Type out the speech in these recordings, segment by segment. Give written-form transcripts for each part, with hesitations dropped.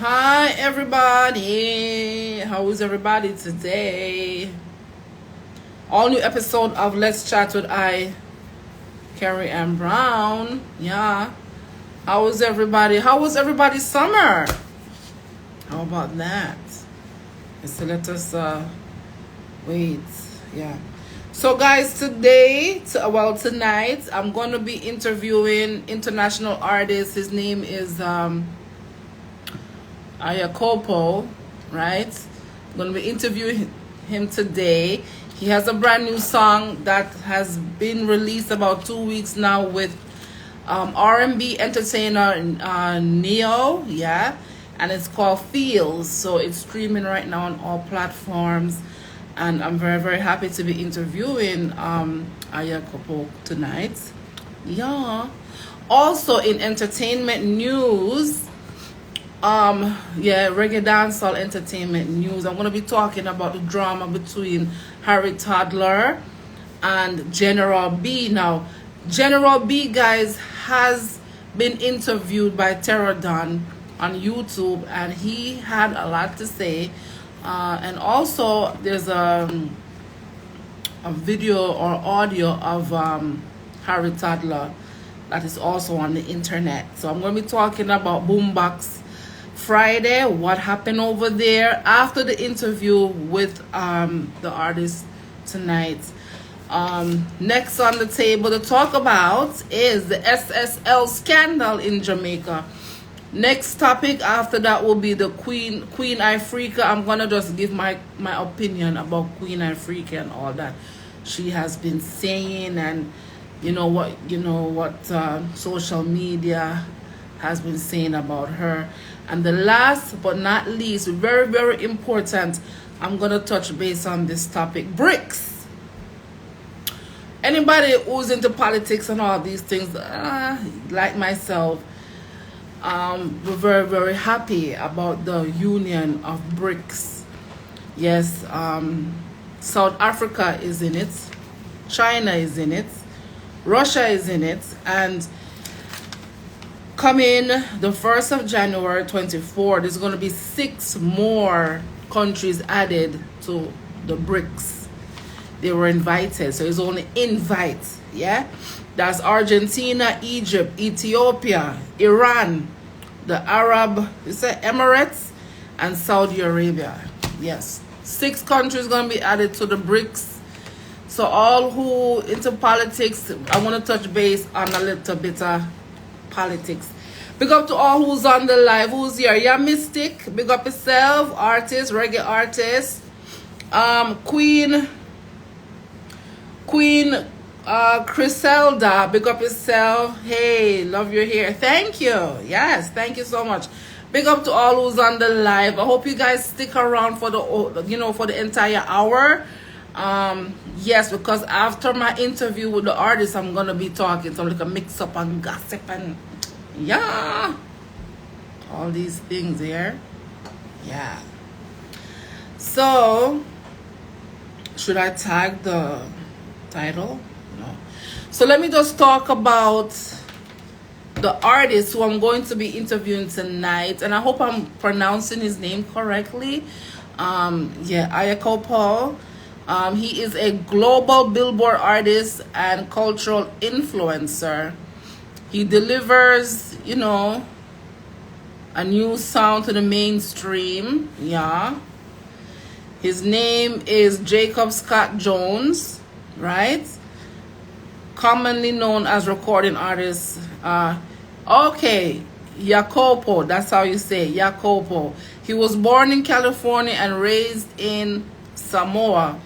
Hi everybody, how is everybody today? All new episode of Let's Chat with Kerryannbrown. Yeah, how is everybody? How was everybody's summer? How about that? So let us wait. Yeah, so guys, tonight I'm going to be interviewing international artist. His name is Jacopo, right? I'm going to be interviewing him today. He has a brand new song that has been released about 2 weeks now with R&B entertainer Neo, yeah, and it's called Feels. So it's streaming right now on all platforms, and I'm very, very happy to be interviewing Jacopo tonight. Yeah. Also in entertainment news, reggae dancehall entertainment news, I'm going to be talking about the drama between Harry Toddler and General B. Now, General B, guys, has been interviewed by Terror Don on YouTube, and he had a lot to say. And also, there's a video or audio of Harry Toddler that is also on the internet. So I'm going to be talking about Boombox Friday, what happened over there after the interview with the artist tonight. Next on the table to talk about is the SSL scandal in Jamaica. Next topic after that will be the Queen Ifrica. I'm gonna just give my opinion about Queen Ifrica and all that she has been saying, and you know what social media has been saying about her. And the last but not least, very, very important, I'm going to touch base on this topic. Brics. Anybody who's into politics and all these things, like myself, we're very, very happy about the union of Brics. Yes, South Africa is in it. China is in it. Russia is in it. And coming the 1st of January 24, there's going to be 6 more countries added to the Brics. They were invited, so it's only invite, yeah? That's Argentina, Egypt, Ethiopia, Iran, the Emirates, and Saudi Arabia. Yes, 6 countries going to be added to the Brics. So all who into politics, I want to touch base on a little bit of politics. Big up to all who's on the live, who's here. Yeah, Mystic, big up yourself. Artist, reggae artist. Queen Criselda, big up yourself. Hey, love your hair. Thank you. Yes, thank you so much. Big up to all who's on the live. I hope you guys stick around for the for the entire hour. Yes, because after my interview with the artist, I'm gonna be talking some like a mix up and gossip and yeah, all these things here. Yeah. So, should I tag the title? No. So let me just talk about the artist who I'm going to be interviewing tonight, and I hope I'm pronouncing his name correctly. Jacopo. He is a global Billboard artist and cultural influencer. He delivers, a new sound to the mainstream. Yeah. His name is Jacob Scott Jones, right? Commonly known as recording artist. Jacopo, that's how you say Jacopo. He was born in California and raised in Samoa.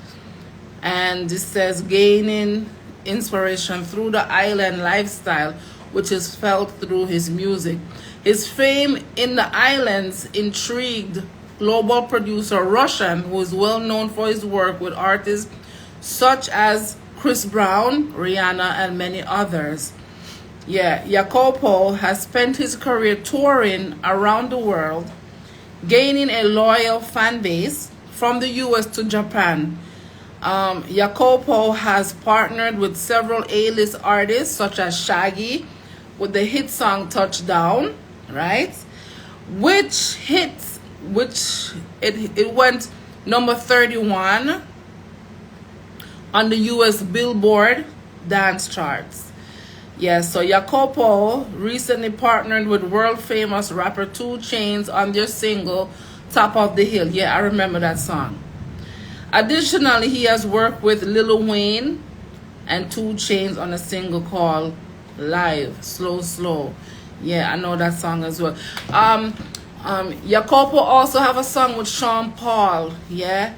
And this says gaining inspiration through the island lifestyle, which is felt through his music. His fame in the islands intrigued global producer Russian, who is well known for his work with artists such as Chris Brown, Rihanna, and many others. Yeah, Jacopo has spent his career touring around the world, gaining a loyal fan base from the US to Japan. Jacopo has partnered with several A-list artists such as Shaggy with the hit song Touchdown, right? which hits, which it went number 31 on the US Billboard dance charts. Yes, so Jacopo recently partnered with world famous rapper 2 Chainz on their single Top of the Hill. Yeah, I remember that song. Additionally, he has worked with Lil Wayne and 2 Chainz on a single called Live, Slow Slow. Yeah, I know that song as well. Jacopo also have a song with Sean Paul, yeah,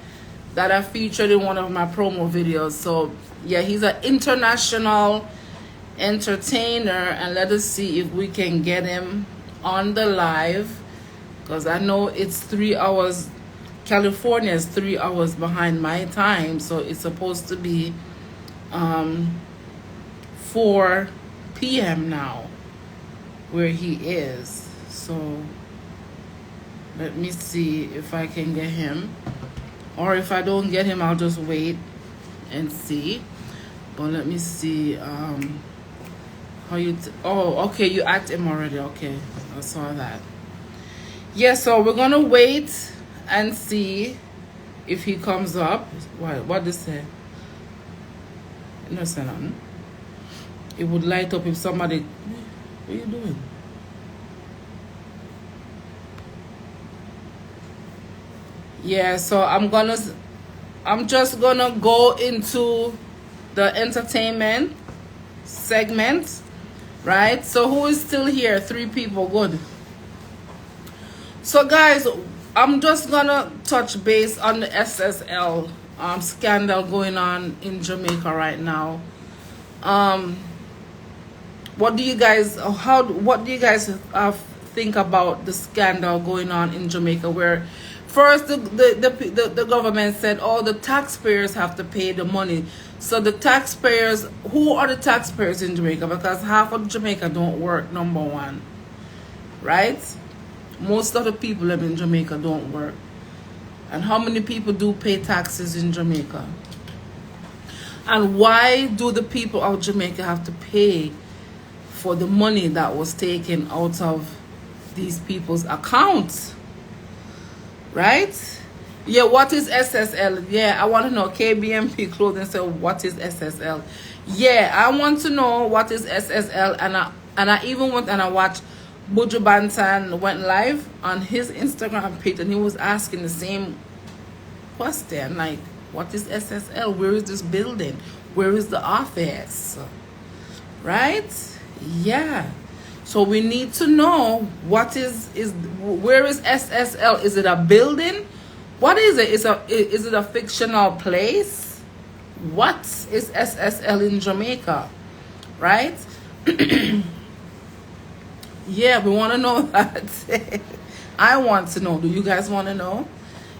that I featured in one of my promo videos. So yeah, he's an international entertainer, and let us see if we can get him on the live, because I know it's 3 hours. California is 3 hours behind my time, so it's supposed to be 4 p.m. now where he is. So let me see if I can get him, or if I don't get him, I'll just wait and see. But let me see how you oh, okay, you asked him already. Okay, I saw that. Yeah, so we're gonna wait and see if he comes up. What this say? No, say nothing. It would light up if somebody. What are you doing? Yeah, so I'm just gonna go into the entertainment segment, right? So who is still here? 3 people, good. So guys, I'm just gonna touch base on the SSL scandal going on in Jamaica right now. What do you guys think about the scandal going on in Jamaica, where first the government said, oh, the taxpayers have to pay the money. So the taxpayers, who are the taxpayers in Jamaica? Because half of Jamaica don't work, number one, right? Most of the people live in Jamaica don't work. And how many people do pay taxes in Jamaica? And why do the people of Jamaica have to pay for the money that was taken out of these people's accounts? Right? Yeah, what is SSL? Yeah, I want to know. KBMP Clothing said, what is SSL? Yeah, I want to know what is SSL. And I even went and I watched Buju Banton went live on his Instagram page, and he was asking the same question, like, what is SSL? Where is this building? Where is the office? Right? Yeah. So we need to know where is SSL? Is it a building? What is it? Is it a fictional place? What is SSL in Jamaica? Right? Yeah, we want to know that. I want to know. Do you guys want to know?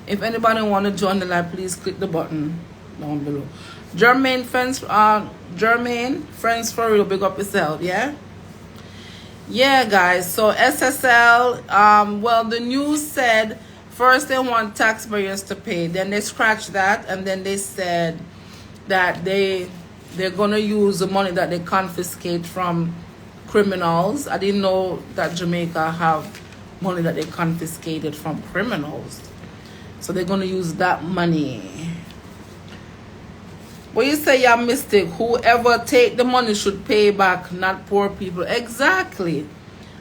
If anybody want to join the live, please click the button down below. Jermaine friends for real, big up yourself, yeah? Yeah, guys. So SSL, well, the news said first they want taxpayers to pay, then they scratched that, and then they said that they're gonna use the money that they confiscate from criminals. I didn't know that Jamaica have money that they confiscated from criminals. So they're going to use that money. When you say you're mystic, whoever take the money should pay back, not poor people. Exactly.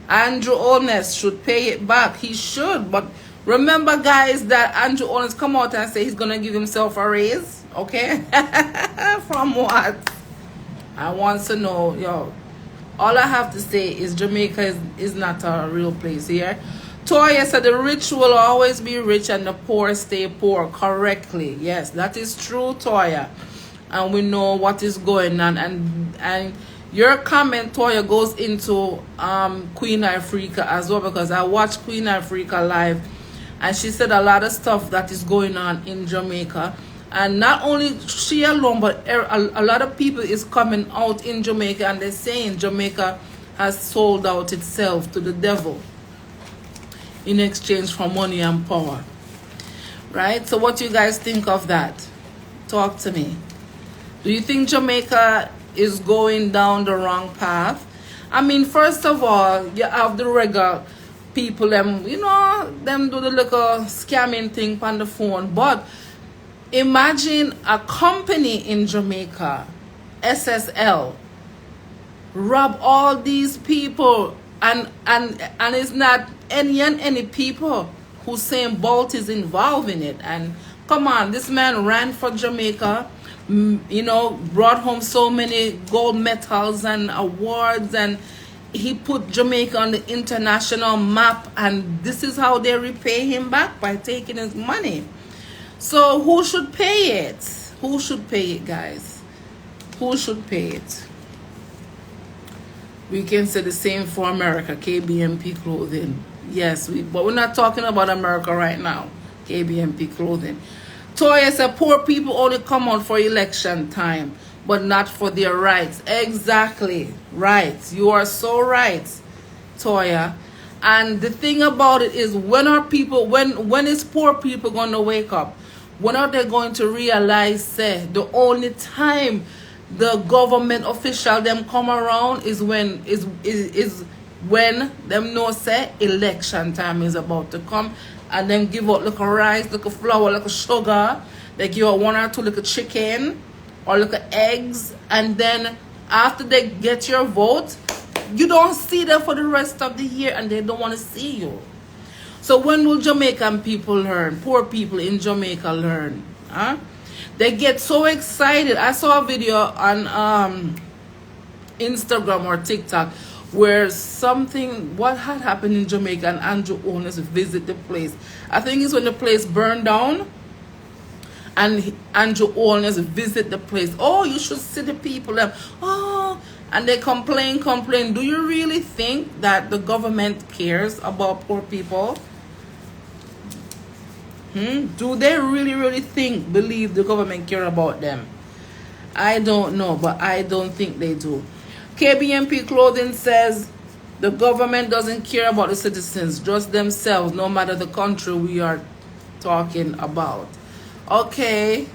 Andrew Holness should pay it back. He should. But remember, guys, that Andrew Holness come out and say he's going to give himself a raise. Okay? From what? I want to know, yo. All I have to say is Jamaica is not a real place here. Toya said the rich will always be rich and the poor stay poor. Correctly. Yes, that is true, Toya. And we know what is going on. And your comment, Toya, goes into Queen Ifrica as well, because I watched Queen Ifrica live and she said a lot of stuff that is going on in Jamaica. And not only she alone, but a lot of people is coming out in Jamaica and they're saying Jamaica has sold out itself to the devil in exchange for money and power. Right? So what do you guys think of that? Talk to me. Do you think Jamaica is going down the wrong path? I mean, first of all, you have the people them, you know, them do the little scamming thing on the phone. But imagine a company in Jamaica, SSL, rob all these people, and it's not any people who saying Bolt is involved in it. And come on, this man ran for Jamaica, you know, brought home so many gold medals and awards, and he put Jamaica on the international map, and this is how they repay him back, by taking his money. So who should pay it? Who should pay it, guys? Who should pay it? We can say the same for America, KBMP Clothing. Yes, but we're not talking about America right now. KBMP Clothing. Toya said poor people only come out for election time, but not for their rights. Exactly. Right. You are so right, Toya. And the thing about it is, when are people, when is poor people going to wake up? When are they going to realize the only time the government official them come around is when when them know say election time is about to come, and then give out little rice, little flour, little sugar. They give out 1 or 2 little chicken or little eggs, and then after they get your vote, you don't see them for the rest of the year, and they don't want to see you. So when will Jamaican people learn? Poor people in Jamaica learn? Huh? They get so excited. I saw a video on Instagram or TikTok where what had happened in Jamaica, and Andrew owners visit the place. I think it's when the place burned down, and Andrew owners visit the place. Oh, you should see the people. Oh, and they complain. Do you really think that the government cares about poor people? Do they really believe the government care about them? I don't know, but I don't think they do. KBMP Clothing says the government doesn't care about the citizens, just themselves, no matter the country we are talking about. Okay,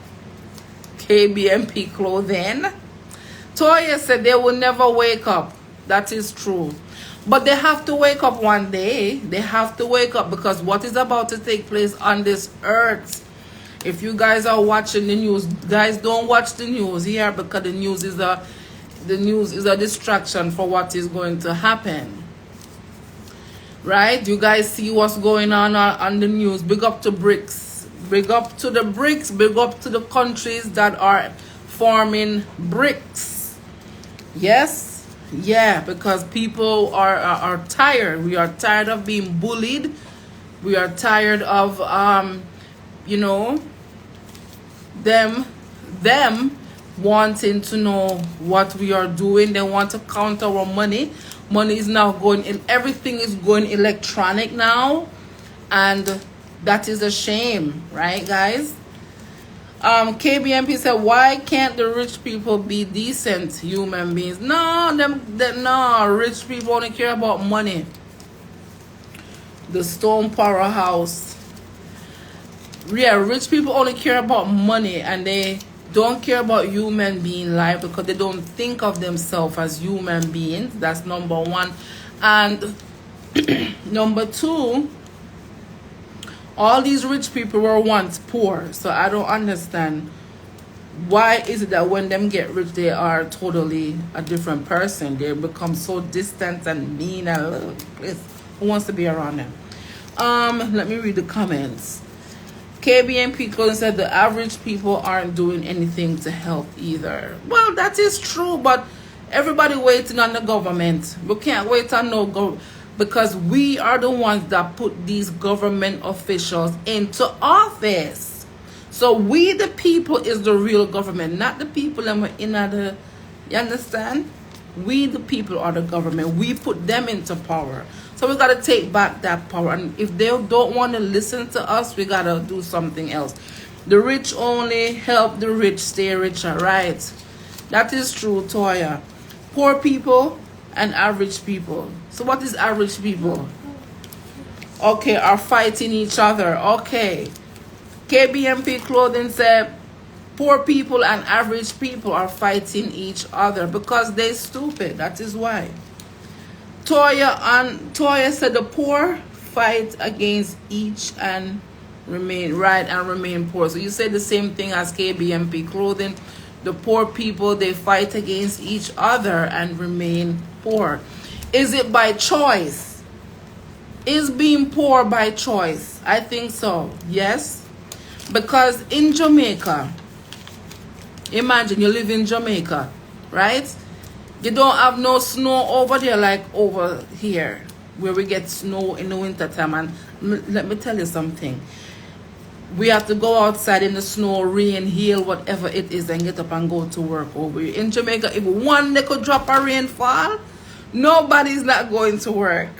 KBMP Clothing. Toya said they will never wake up. That is true. But they have to wake up one day. They have to wake up, because what is about to take place on this earth? If you guys are watching the news, guys, don't watch the news here, because the news is a distraction for what is going to happen. Right? You guys see what's going on the news. Big up to Brics. Big up to the Brics. Big up to the countries that are forming Brics. Yes. Yeah, because people are tired. We are tired of being bullied. We are tired of you know, them wanting to know what we are doing. They want to count our money. Money is now going in, everything is going electronic now, and that is a shame, right, guys? KBMP said, why can't the rich people be decent human beings? No, no, rich people only care about money. The Stone Powerhouse. Yeah, rich people only care about money, and they don't care about human being life, because they don't think of themselves as human beings. That's number one. And number two, all these rich people were once poor. So I don't understand, why is it that when them get rich, they are totally a different person? They become so distant and mean, and who wants to be around them? Let me read the comments. KBMP Clothing said the average people aren't doing anything to help either. Well, that is true, but everybody waiting on the government. We can't wait on no government, because we are the ones that put these government officials into office. So we, the people, is the real government, not the people that were in the, you understand? We, the people, are the government. We put them into power. So we got to take back that power. And if they don't want to listen to us, we got to do something else. The rich only help the rich stay richer, right? That is true, Toya. Poor people and average people. So what is average people? Okay, are fighting each other. Okay. KBMP Clothing said poor people and average people are fighting each other because they're stupid. That is why. Toya said the poor fight against each and remain poor. So you say the same thing as KBMP Clothing. The poor people, they fight against each other and remain poor. Is it by choice? Is being poor by choice? I think so. Yes. Because in Jamaica, imagine you live in Jamaica, right? You don't have no snow over there like over here, where we get snow in the winter time. And let me tell you something. We have to go outside in the snow, rain, hail, whatever it is, and get up and go to work over here. In Jamaica, if one little drop of rain fall, nobody's not going to work.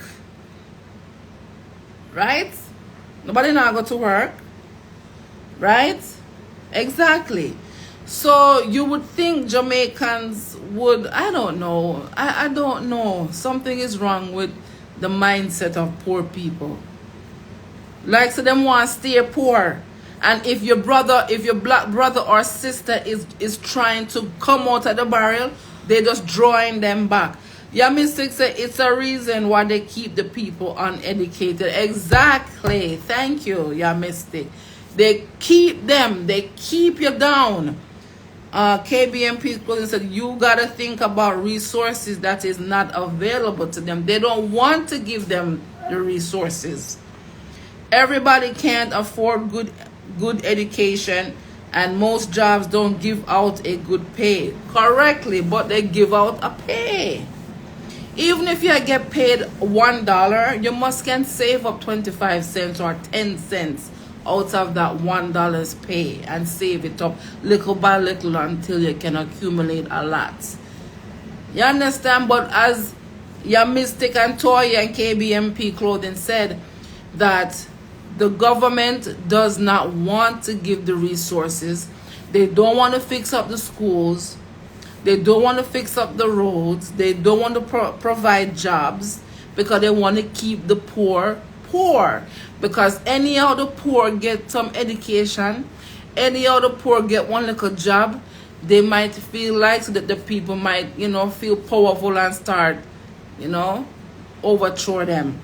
Right? Nobody not go to work. Right? Exactly. So you would think Jamaicans would, I don't know. I don't know. Something is wrong with the mindset of poor people. Like, so them want to stay poor. And if your black brother or sister is trying to come out of the barrel, they just drawing them back. Yeah, Mystic said it's a reason why they keep the people uneducated. Exactly. Thank you, yeah, Mystic. They keep you down. KBMP Clothing said you gotta think about resources that is not available to them. They don't want to give them the resources. Everybody can't afford good education, and most jobs don't give out a good pay. Correctly, but they give out a pay. Even if you get paid $1, you must can save up 25 cents or 10 cents out of that $1 pay and save it up little by little until you can accumulate a lot. You understand? But as your Mystic and Toya and KBMP Clothing said, that the government does not want to give the resources. They don't want to fix up the schools. They don't want to fix up the roads. They don't want to provide jobs because they want to keep the poor poor. Because anyhow the poor get some education, anyhow the poor get one little job, they might feel like so that the people might, feel powerful and start, overthrow them.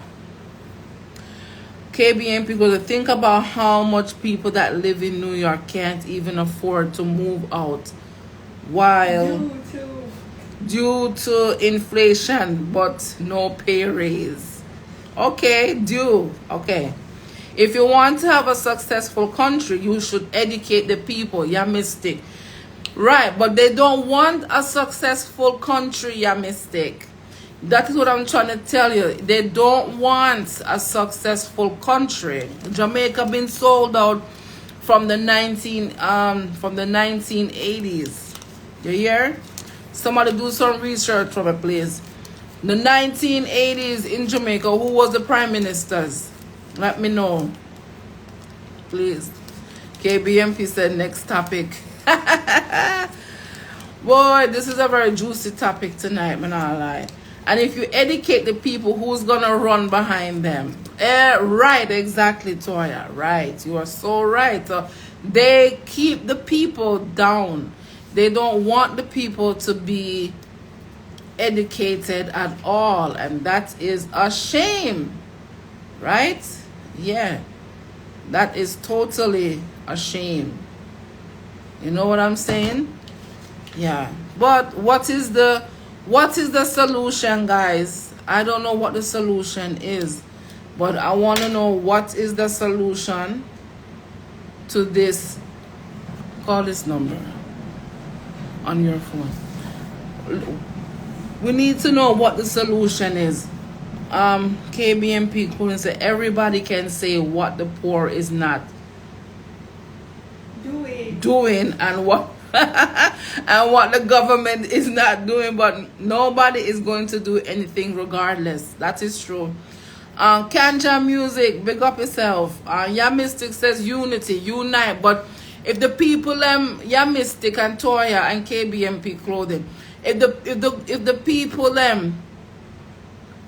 KBN people, to think about how much people that live in New York can't even afford to move out while due to inflation, but no pay raise. Okay. If you want to have a successful country, you should educate the people. Yeah, Mystic. Right, but they don't want a successful country. Yeah, Mystic. That is what I'm trying to tell you. They don't want a successful country. Jamaica been sold out from the 1980s. You hear? Somebody do some research for me, please. The 1980s in Jamaica, who was the prime ministers? Let me know, please. KBMP said next topic. Boy, this is a very juicy topic tonight, man, I lie. And if you educate the people, who's gonna run behind them? Right, exactly, Toya. Right, you are so right. They keep the people down. They don't want the people to be educated at all, and that is a shame, right? Yeah, that is totally a shame. You know what I'm saying? Yeah, but what is the solution, guys? I don't know what the solution is, but I want to know what is the solution to this. Call this number on your phone. We need to know what the solution is. KBMP couldn't say everybody can say what the poor is not doing and what and what the government is not doing, but nobody is going to do anything regardless. That is true. Kanja Music, big up yourself. Ya Mystic says unity, unite. But if the people Ya Mystic and Toya and KBMP Clothing, if the people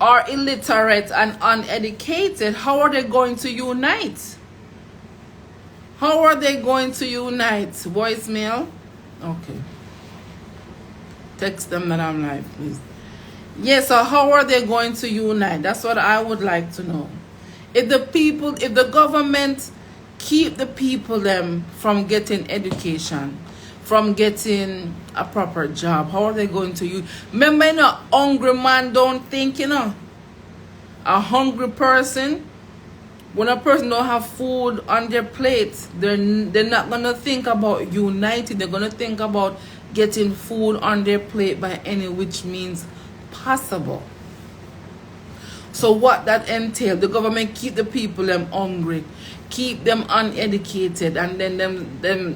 are illiterate and uneducated, how are they going to unite? How are they going to unite? Voicemail? Okay. Text them that I'm live, please. Yes, so how are they going to unite? That's what I would like to know. If the government keep the people them from getting education, from getting a proper job, how are they going to use? Remember, you know, hungry man don't think, you know. A hungry person, when a person don't have food on their plate, they're not gonna think about uniting. They're gonna think about getting food on their plate by any which means possible. So what that entails, the government keep the people them hungry, keep them uneducated, and then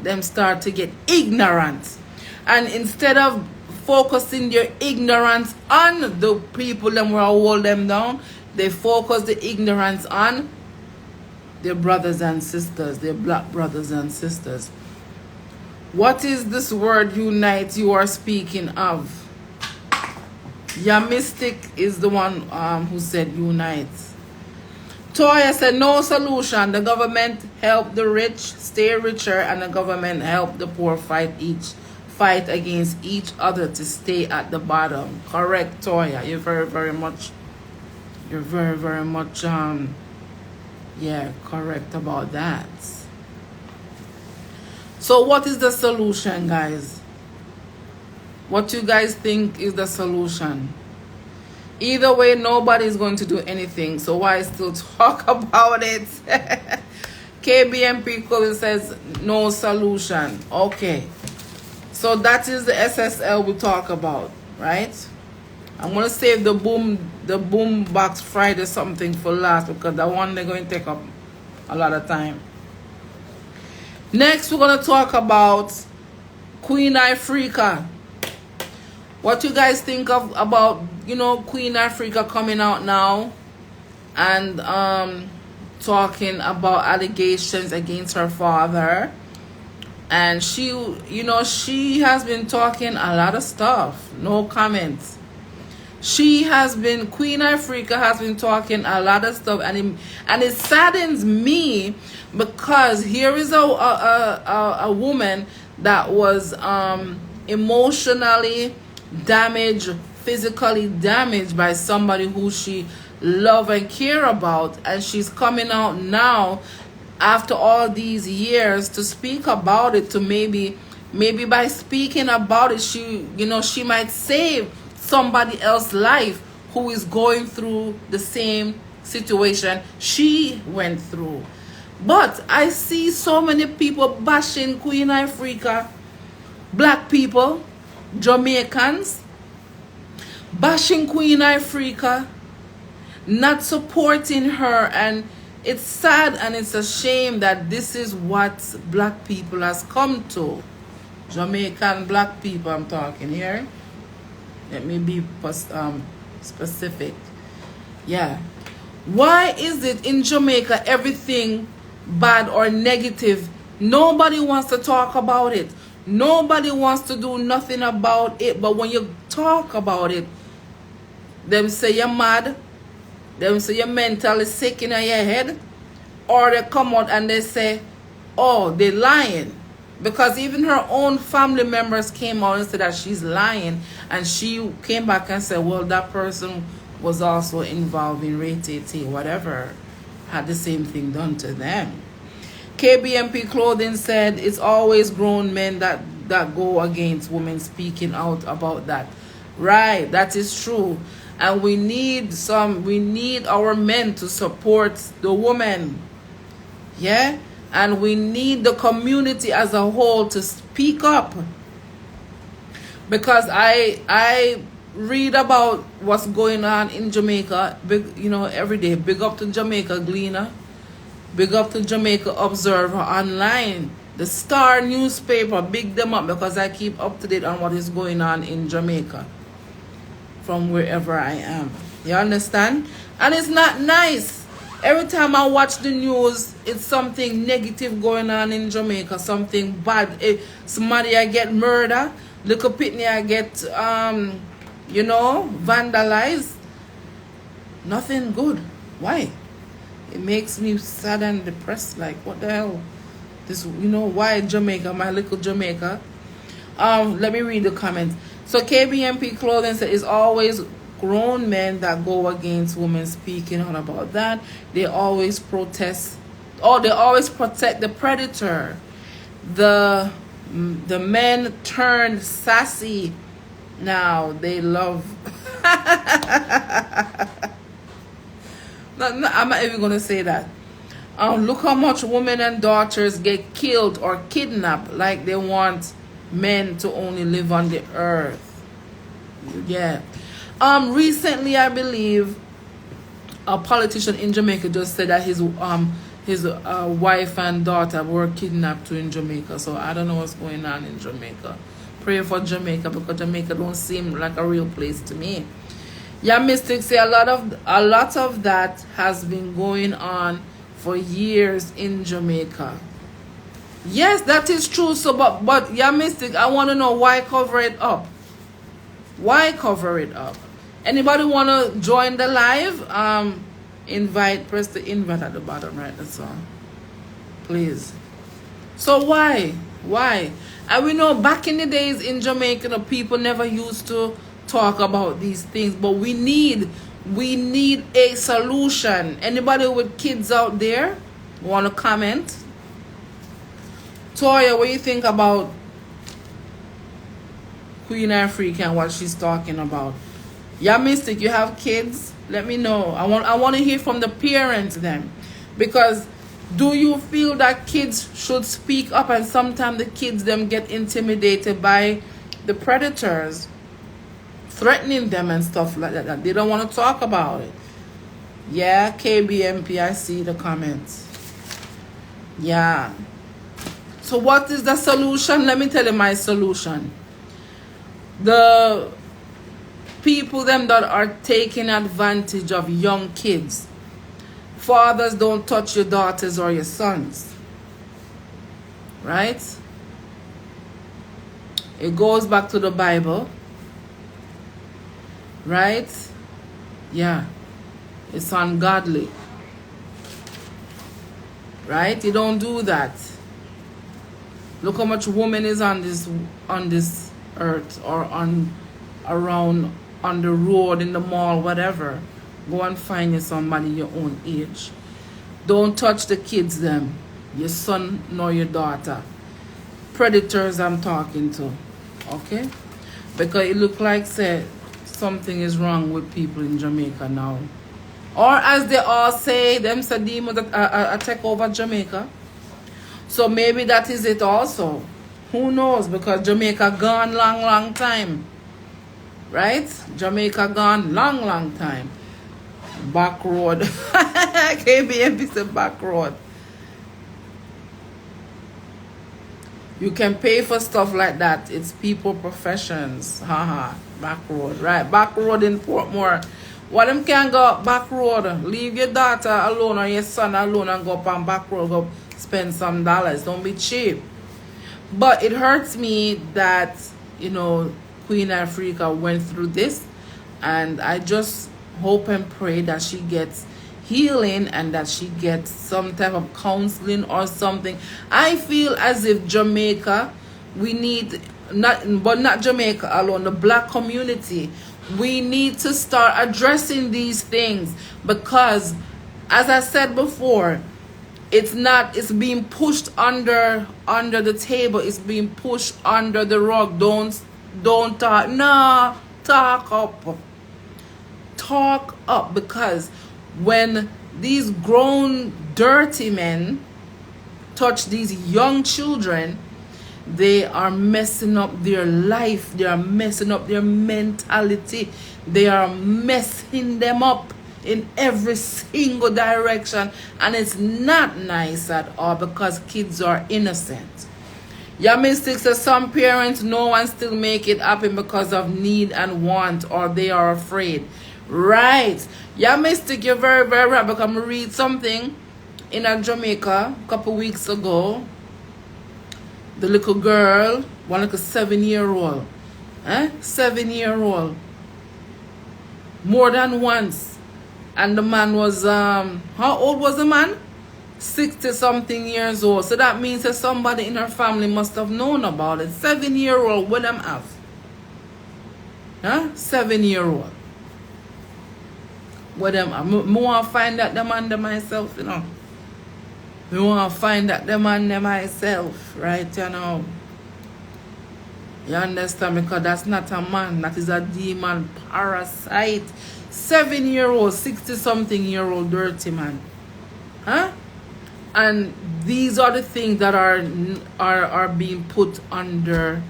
them start to get ignorant. And instead of focusing their ignorance on the people them who hold them down, they focus the ignorance on their brothers and sisters, their black brothers and sisters. What is this word unite you are speaking of? Your mystic is the one who said unite. Toya said no solution. The government help the rich stay richer, and the government help the poor fight against each other to stay at the bottom. Correct, Toya. You're very much yeah, correct about that. So what is the solution, guys? What you guys think is the solution? Either way, nobody's going to do anything, so why still talk about it? KBMP Colin says no solution. Okay, so that is the SSL we talk about, right? I'm gonna save the boom box Friday something for last, because that one they're going to take up a lot of time. Next, we're gonna talk about Queen Ifrica. What you guys think of about, you know, Queen Ifrica coming out now and talking about allegations against her father? And she, you know, she has been talking a lot of stuff. No comments. Queen Ifrica has been talking a lot of stuff, and it saddens me, because here is a woman that was emotionally damaged, physically damaged by somebody who she love and care about, and she's coming out now after all these years to speak about it, to maybe by speaking about it, she, you know, she might save somebody else's life who is going through the same situation she went through. But I see so many people bashing Queen Ifrica, black people, Jamaicans, bashing Queen Ifrica, not supporting her, and it's sad and it's a shame that this is what black people has come to. Jamaican black people I'm talking here. Let me be specific. Yeah. Why is it in Jamaica everything bad or negative? Nobody wants to talk about it. Nobody wants to do nothing about it. But when you talk about it, them say you're mad. Them say you're mentally sick in your head. Or they come out and they say, oh, they're lying. Because even her own family members came out and said that she's lying. And she came back and said, well, that person was also involved in rape, whatever. Had the same thing done to them. KBMP Clothing said it's always grown men that go against women speaking out about that. Right, that is true. And we need our men to support the woman. Yeah? And we need the community as a whole to speak up. Because I read about what's going on in Jamaica, you know, every day. Big up to Jamaica Gleaner. Big up to Jamaica Observer online. The Star newspaper, big them up, because I keep up to date on what is going on in Jamaica from wherever I am. You understand? And it's not nice. Every time I watch the news, it's something negative going on in Jamaica, something bad. Somebody I get murdered, little pitney I get, you know, vandalized. Nothing good. Why? It makes me sad and depressed. Like, what the hell? This, you know, why Jamaica, my little Jamaica? Let me read the comments. So KBMP Clothing said it's always grown men that go against women speaking out about that. They always protest, or they always protect the predator. The men turned sassy now. They love. No, I'm not even gonna say that. Look how much women and daughters get killed or kidnapped, like they want men to only live on the earth. Yeah. Recently, I believe a politician in Jamaica just said that his wife and daughter were kidnapped too in Jamaica. So I don't know what's going on in Jamaica. Pray for Jamaica, because Jamaica don't seem like a real place to me. Yeah, mystics say a lot of that has been going on for years in Jamaica. Yes, that is true. So, but yeah, mystic, I want to know why cover it up. Why cover it up? Anybody want to join the live? Press the invite at the bottom right. That's all. Please. So why? And we know back in the days in Jamaica, the people never used to talk about these things, but we need a solution. Anybody with kids out there want to comment? Toya, what do you think about Queen Ifrica and what she's talking about? Yeah, Mystic, you have kids? Let me know. I want to hear from the parents then. Because do you feel that kids should speak up, and sometimes the kids them get intimidated by the predators threatening them and stuff like that? They don't want to talk about it. Yeah, KBMP, I see the comments. Yeah. So what is the solution? Let me tell you my solution. The people them that are taking advantage of young kids. Fathers, don't touch your daughters or your sons. Right? It goes back to the Bible. Right? Yeah. It's ungodly. Right? You don't do that. Look how much woman is on this earth, or around on the road, in the mall, whatever. Go and find you somebody your own age. Don't touch the kids them, your son nor your daughter. Predators I'm talking to. Okay? Because it look like say something is wrong with people in Jamaica now. Or as they all say, them say demons that take over Jamaica. So maybe that is it also. Who knows? Because Jamaica gone long time. Right? Jamaica gone long time. Back road. KBMP said back road. You can pay for stuff like that. It's people professions. Haha. Back road. Right. Back road in Portmore. What them can go up back road? Leave your daughter alone or your son alone and go up on back road. Go spend some dollars. Don't be cheap. But it hurts me that, you know, Queen Ifrica went through this, and I just hope and pray that she gets healing and that she gets some type of counseling or something. I feel as if Jamaica, we need, not Jamaica alone, the black community, we need to start addressing these things, because as I said before, it's being pushed under the table. It's being pushed under the rug. Don't talk. No, talk up. Talk up, because when these grown dirty men touch these young children, they are messing up their life. They are messing up their mentality. They are messing them up in every single direction, and it's not nice at all, because kids are innocent. Yeah, Mystic says some parents know and still make it happen because of need and want, or they are afraid. Right. Yeah, Mystic, you're very, very right, because I'm read something in Jamaica a couple weeks ago. The little girl, one like a 7-year-old, 7-year-old, more than once. And the man was, how old was the man? 60-something years old. So that means that somebody in her family must have known about it. 7-year-old, what them have? 7-year-old. What them? I want to find that them under myself, you know. I want to find that them under myself, right, you know. You understand? Because that's not a man. That is a demon parasite. 7-year-old, 60-something-year-old dirty man. Huh? And these are the things that are being put under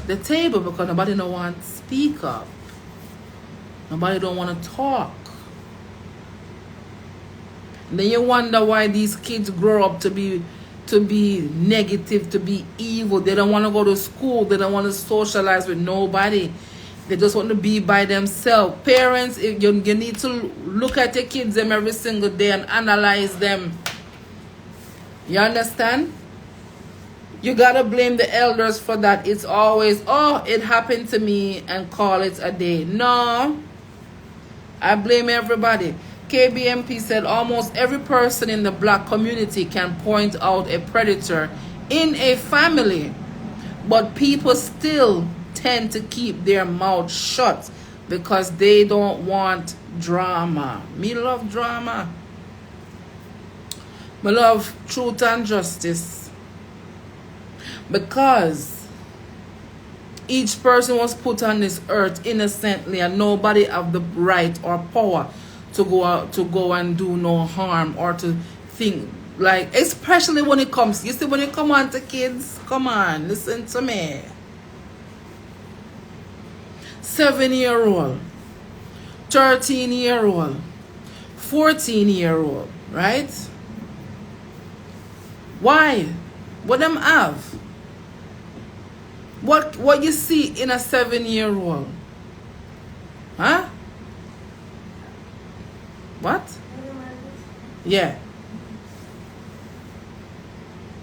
the table because nobody don't want to speak up. Nobody don't want to talk. And then you wonder why these kids grow up to be negative, to be evil. They don't want to go to school. They don't want to socialize with nobody. They just want to be by themselves. Parents, you need to look at your kids them every single day and analyze them. You understand? You gotta blame the elders for that. It's always, oh, it happened to me and call it a day. No. I blame everybody. KBMP said almost every person in the black community can point out a predator in a family, but people still tend to keep their mouth shut because they don't want drama. Me love drama. Me love truth and justice. Because each person was put on this earth innocently and nobody have the right or power to go and do no harm or to think, like, especially when it comes, you see, when you come on to kids, come on, listen to me. 7-year-old, 13-year-old, 14-year-old, right? Why? What them have? What you see in a 7-year-old? Huh? What? Yeah.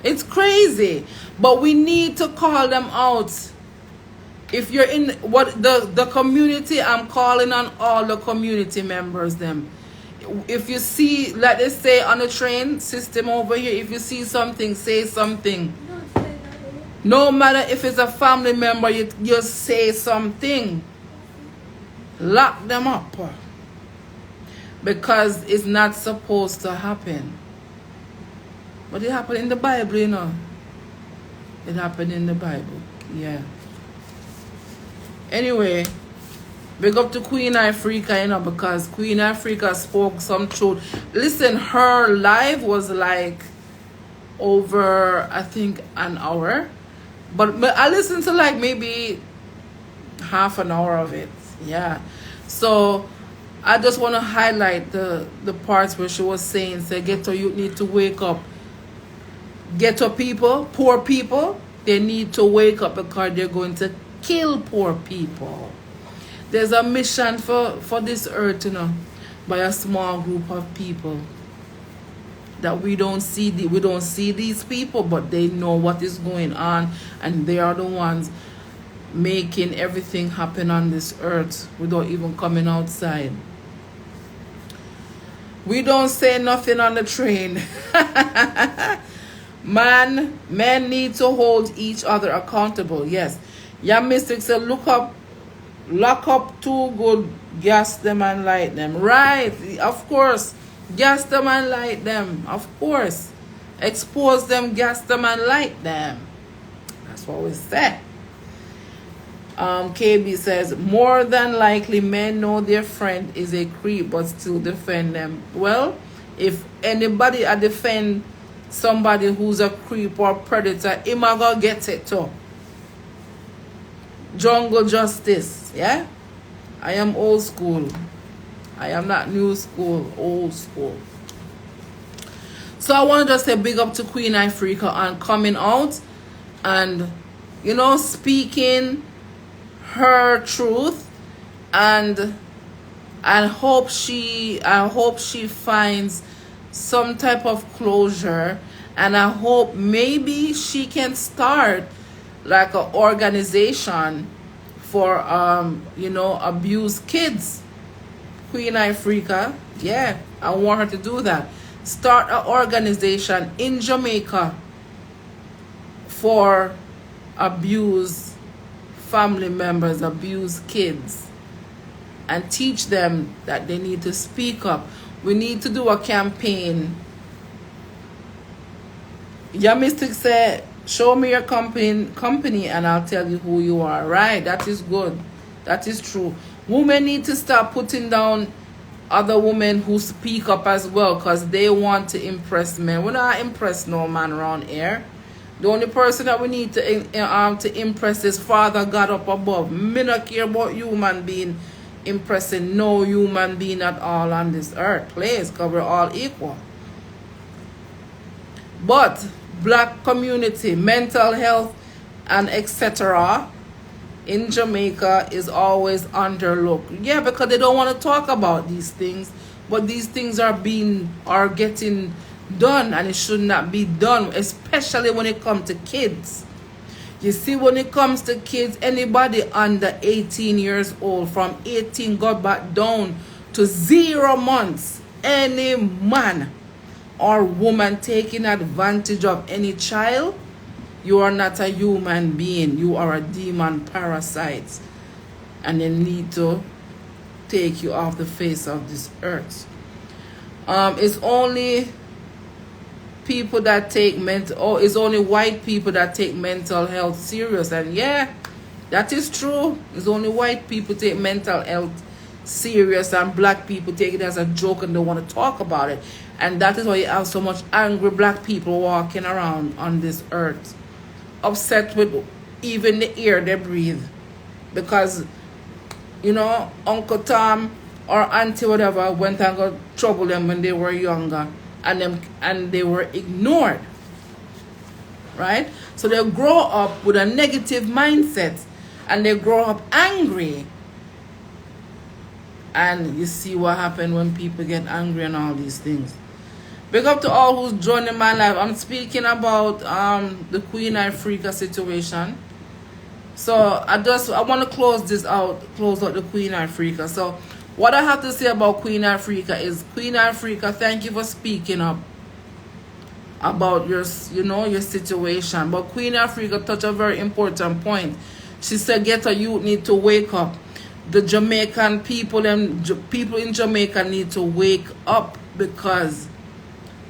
It's crazy. But we need to call them out. If you're in what the community, I'm calling on all the community members them. If you see, like they say on the train system over here, if you see something, say something. No matter if it's a family member, you say something. Lock them up. Because it's not supposed to happen. But it happened in the Bible, you know. It happened in the Bible. Yeah. Anyway, big up to Queen Ifrica, you know, because Queen Ifrica spoke some truth. Listen, her live was like over, I think, an hour. But I listened to like maybe half an hour of it. Yeah. So I just want to highlight the parts where she was saying, say, ghetto youth need to wake up. Ghetto people, poor people, they need to wake up because they're going to kill poor people. There's a mission for this earth, you know, by a small group of people that we don't see these people, but they know what is going on, and they are the ones making everything happen on this earth without even coming outside. We don't say nothing on the train. Men need to hold each other accountable. Yes. Yeah, Mystic said, lock up two good, gas them and light them. Right, of course. Gas them and light them. Of course. Expose them, gas them and light them. That's what we said. KB says, more than likely men know their friend is a creep but still defend them. Well, if anybody defend somebody who's a creep or predator, him go get it too. Jungle justice, yeah? I am old school. I am not new school, old school. So I want to just say big up to Queen Ifrica on coming out and, you know, speaking her truth, and I hope she finds some type of closure, and I hope maybe she can start like an organization for you know, abused kids. Queen Ifrica, yeah, I want her to do that. Start an organization in Jamaica for abused family members, abused kids, and teach them that they need to speak up. We need to do a campaign. Your mystic said, show me your company and I'll tell you who you are. Right, that is good. That is true. Women need to stop putting down other women who speak up as well, because they want to impress men. We're not impress no man around here. The only person that we need to impress is Father God up above. Me not care about human being impressing no human being at all on this earth, please, because we're all equal. But black community, mental health, and etc. in Jamaica is always underlooked. Yeah, because they don't want to talk about these things, but these things are getting done, and it should not be done, especially when it comes to kids. You see, when it comes to kids, anybody under 18 years old, from 18 go back down to 0 months, any man or woman taking advantage of any child, you are not a human being. You are a demon parasite, and they need to take you off the face of this earth. It's only people that take it's only white people that take mental health serious. And yeah, that is true. It's only white people take mental health serious, and black people take it as a joke and don't want to talk about it. And that is why you have so much angry black people walking around on this earth, upset with even the air they breathe, because Uncle Tom or Auntie whatever went and got trouble them when they were younger, and they were ignored, right? So they grow up with a negative mindset, and they grow up angry. And you see what happened when people get angry and all these things. Big up to all who's joining my live. I'm speaking about the Queen Ifrica situation. So I want to close out the Queen Ifrica. So what I have to say about Queen Ifrica is, Queen Ifrica, thank you for speaking up about your situation. But Queen Ifrica touched a very important point. She said, get a youth need to wake up. The Jamaican people and people in Jamaica need to wake up, because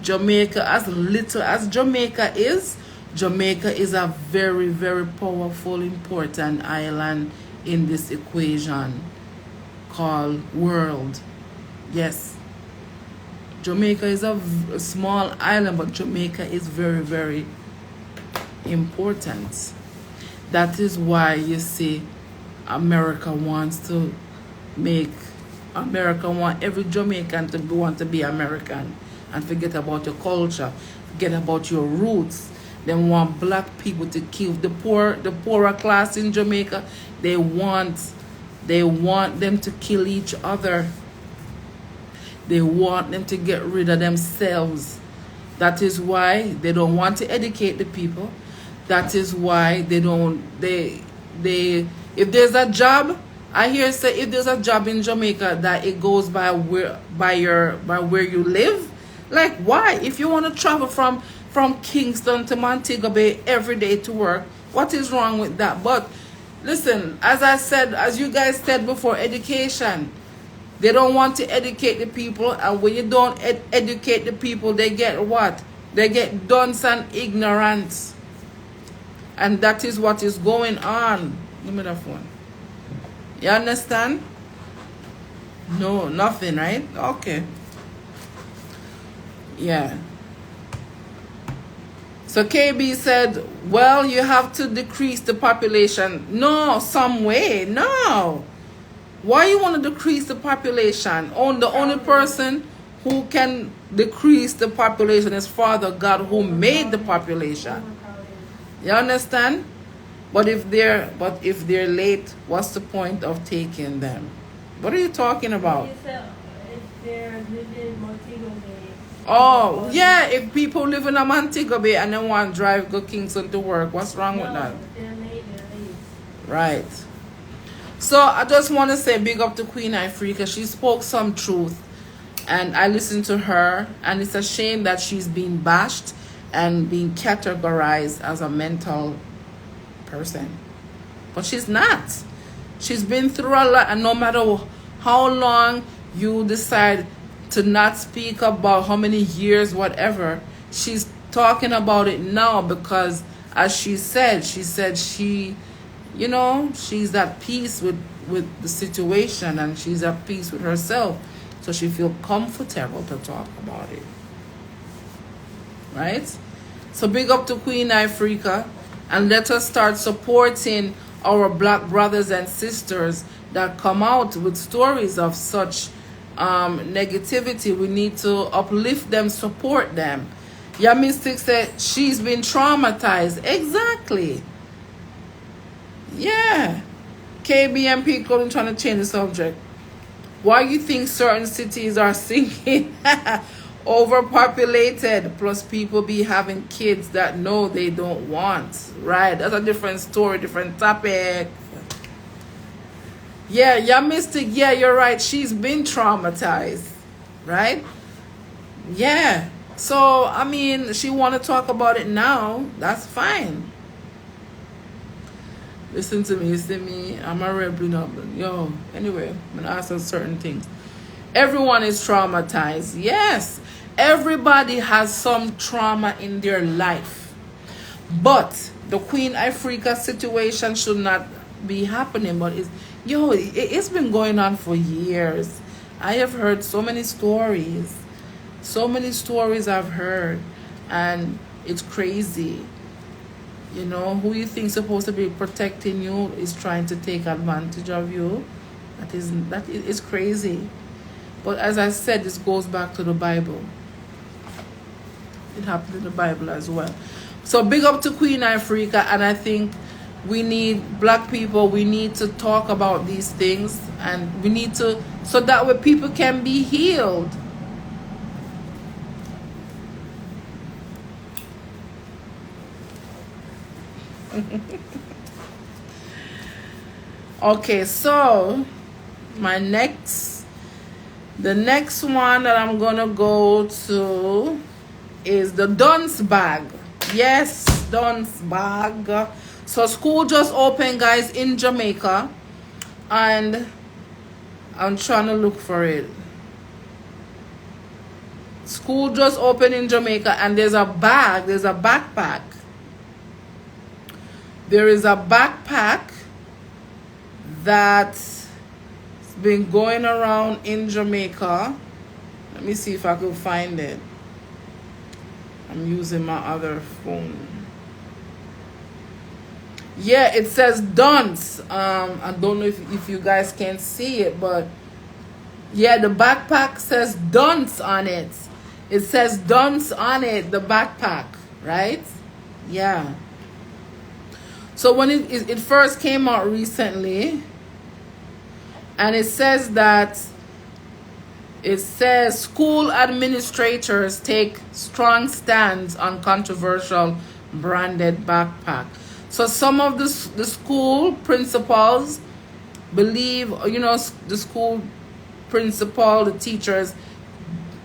Jamaica, as little as Jamaica is a very, very powerful, important island in this equation called world. Yes, Jamaica is a small island, but Jamaica is very, very important. That is why you see America want every Jamaican to want to be American and forget about your culture, forget about your roots. They want black people to kill the poorer class in Jamaica. They want them to kill each other. They want them to get rid of themselves. That is why they don't want to educate the people. That is why if there's a job, I hear say if there's a job in Jamaica that it goes by where you live. Like, why? If you want to travel from Kingston to Montego Bay every day to work, what is wrong with that? But listen, as you guys said before, education. They don't want to educate the people, and when you don't educate the people, they get what? They get dunce and ignorance. And that is what is going on. Give me that phone. You understand? No, nothing, right? Okay. Yeah. So KB said, well, you have to decrease the population. No, some way. No. Why you want to decrease the population? The only person who can decrease the population is Father God, who made the population. You understand? But if they're late, what's the point of taking them? What are you talking about? If they're living in Montego Bay. Oh, yeah, if people live in a Montego Bay and they want to drive go Kingston to work, what's wrong with that? They're late. Right. So I just want to say big up to Queen Ifrica. She spoke some truth, and I listened to her, and it's a shame that she's being bashed and being categorized as a mental person. But she's not. She's been through a lot, and no matter how long you decide to not speak about how many years, whatever. She's talking about it now because, as she said she, you know, she's at peace with the situation, and she's at peace with herself. So she feels comfortable to talk about it. Right? So big up to Queen Ifrica, and let us start supporting our black brothers and sisters that come out with stories of such negativity. We need to uplift them, support them. Yeah, Mystic said she's been traumatized. Exactly. Yeah. KBMP Clothing trying to change the subject. Why you think certain cities are sinking? Overpopulated, plus people be having kids that know they don't want. Right? That's a different story, different topic. Yeah, Mystic, yeah, you're right. She's been traumatized. Right? Yeah. So, I mean, she want to talk about it now. That's fine. Listen to me. I'm a rebel now. Yo, anyway, I'm going to ask her certain things. Everyone is traumatized. Yes. Everybody has some trauma in their life. But the Queen Ifrica situation should not be happening. But it's been going on for years. I have heard so many stories. So many stories I've heard. And it's crazy. You know, who you think is supposed to be protecting you is trying to take advantage of you. That is crazy. But as I said, this goes back to the Bible. It happened in the Bible as well. So big up to Queen Ifrica, and I think we need, black people, we need to talk about these things, and we need to, so that way people can be healed. Okay, so the next one that I'm gonna go to is the Dunce bag. Yes, Dunce bag. So school just opened, guys, in Jamaica, and I'm trying to look for it. School just opened in Jamaica, and there's a bag, there's a backpack. There is a backpack that's been going around in Jamaica. Let me see if I can find it. I'm using my other phone. Yeah, it says Dunce. I don't know if you guys can see it, but yeah, the backpack says Dunce on it. It says Dunce on it, the backpack, right? Yeah. So when it first came out recently, and it says school administrators take strong stands on controversial branded backpack. So some of the school principals believe, you know, the school principal, the teachers,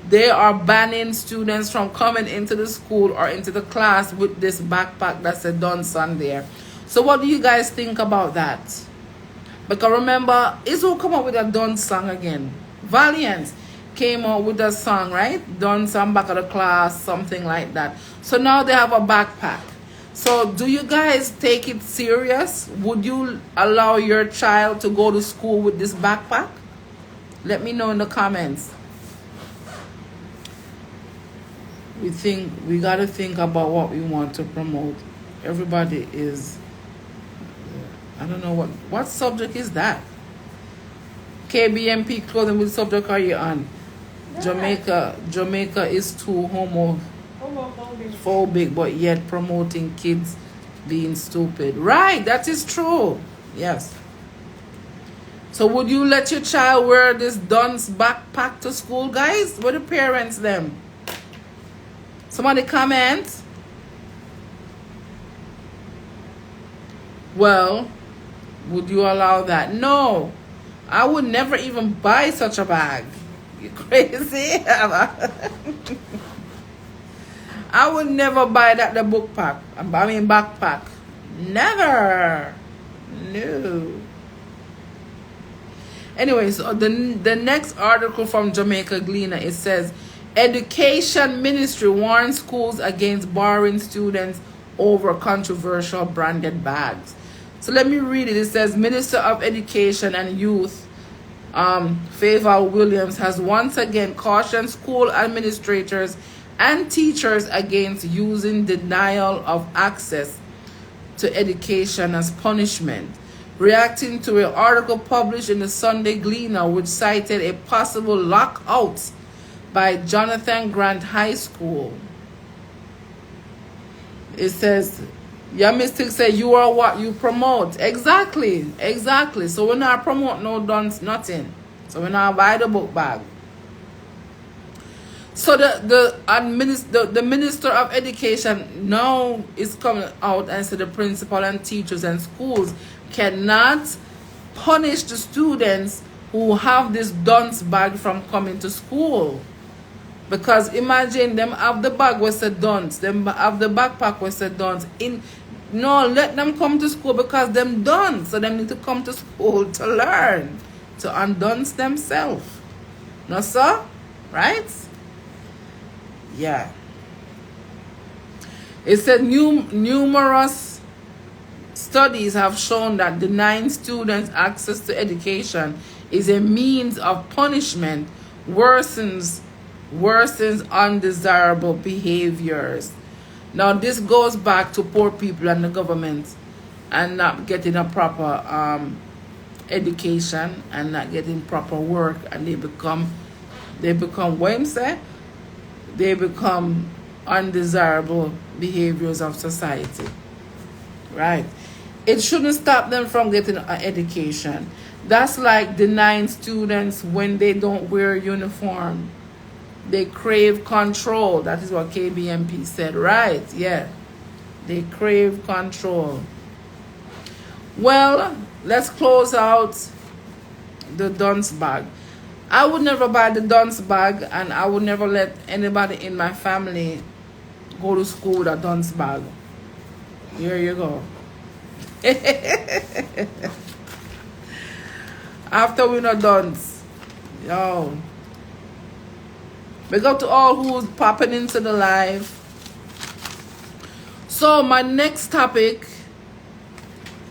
they are banning students from coming into the school or into the class with this backpack that's a Dunce on there. So what do you guys think about that? Because remember, Izzo come up with a Dunce song again. Valiant came out with a song, right? Dunce on back of the class, something like that. So now they have a backpack. So do you guys take it serious? Would you allow your child to go to school with this backpack? Let me know in the comments. We got to think about what we want to promote. Everybody is, I don't know what subject is that. KBMP Clothing, which subject are you on? Jamaica is too homophobic, but yet promoting kids being stupid. Right, that is true. Yes. So would you let your child wear this Dunce backpack to school, guys? What the parents them? Somebody comment. Well, would you allow that? No. I would never even buy such a bag. You crazy? I would never buy that the backpack. Never. No. Anyway, so the next article from Jamaica Gleaner, it says, Education Ministry warns schools against borrowing students over controversial branded bags. So let me read it. It says, Minister of Education and Youth, Favour Williams, has once again cautioned school administrators and teachers against using denial of access to education as punishment, reacting to an article published in the Sunday Gleaner which cited a possible lockout by Jonathan Grant High School. It says, your mystic say you are what you promote. Exactly. So we're not promote no dunce, nothing. So we're not buy the book bag. So the Minister of Education now is coming out and said the principal and teachers and schools cannot punish the students who have this dunce bag from coming to school. Because imagine them have the bag was a dunce, them have the backpack was a dunce. No, let them come to school because them done. So them need to come to school to learn, to undunce themselves. No, sir? Right? Yeah. It said numerous studies have shown that denying students access to education is a means of punishment, worsens undesirable behaviors. Now this goes back to poor people and the government and not getting a proper education and not getting proper work, and they become what I'm saying? They become undesirable behaviors of society. Right? It shouldn't stop them from getting an education. That's like denying students when they don't wear a uniform. They crave control. That is what KBMP said, right? Yeah. They crave control. Well, let's close out the dunce bag. I would never buy the dunce bag, and I would never let anybody in my family go to school with a dunce bag. Here you go. After we not dunce. Yo. Big up to all who's popping into the live. So my next topic